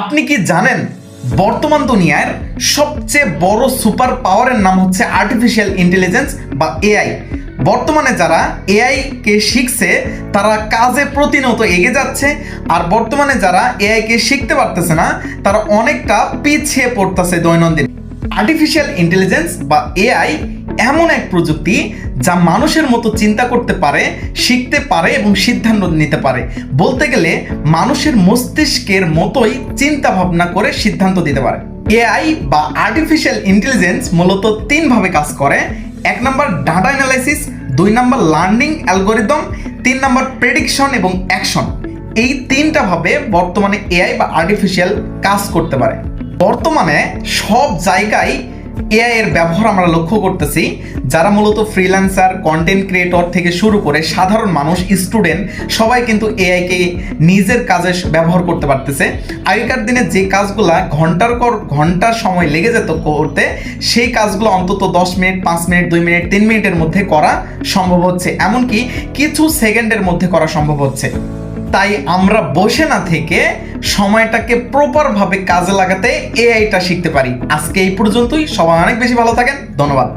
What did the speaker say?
আপনি কি জানেন বর্তমান দুনিয়ার সবচেয়ে বড় সুপার পাওয়ারের নাম হচ্ছে আর্টিফিশিয়াল ইন্টেলিজেন্স বা এআই। বর্তমানে যারা এআই কে শিখছে তারা কাজে প্রতিনিয়ত এগিয়ে যাচ্ছে, আর বর্তমানে যারা এআই কে শিখতে পারতেছে না তারা অনেকটা পিছিয়ে পড়তেছে দৈনন্দিন। আর্টিফিশিয়াল ইন্টেলিজেন্স বা এআই এমন এক প্রযুক্তি যা মানুষের মতো চিন্তা করতে পারে, শিখতে পারে এবং সিদ্ধান্ত নিতে পারে। বলতে গেলে মানুষের মস্তিষ্কের মতোই চিন্তা ভাবনা করে সিদ্ধান্ত দিতে পারে। এআই বা আর্টিফিশিয়াল ইন্টেলিজেন্স মূলত তিনভাবে কাজ করে। 1 নম্বর ডাটা অ্যানালাইসিস, 2 নম্বর লার্নিং অ্যালগোরিদম, 3 নম্বর প্রেডিকশন এবং অ্যাকশন। এই তিনটা ভাবে বর্তমানে এআই বা আর্টিফিশিয়াল কাজ করতে পারে। বর্তমানে সব জায়গায় এআই এর ব্যবহার আমরা লক্ষ্য করতেছি। যারা মূলত ফ্রিল্যান্সার, কন্টেন্ট ক্রিয়েটর থেকে শুরু করে সাধারণ মানুষ, স্টুডেন্ট সবাই কিন্তু এআই কে নিজের কাজে ব্যবহার করতে পারতেছে। আগেকার দিনে যে কাজগুলা ঘন্টার পর ঘন্টা সময় লেগে যেত করতে, সেই কাজগুলো অন্তত 10 মিনিট, 5 মিনিট, 2 মিনিট, 3 মিনিটের মধ্যে করা সম্ভব হচ্ছে, এমনকি কিছু সেকেন্ডের মধ্যে করা সম্ভব হচ্ছে। তাই আমরা বসে না থেকে সময়টাকে প্রপারভাবে কাজে লাগাতে এআইটা শিখতে পারি। আজকে এই পর্যন্তই। সবাই অনেক বেশি ভালো থাকেন। ধন্যবাদ।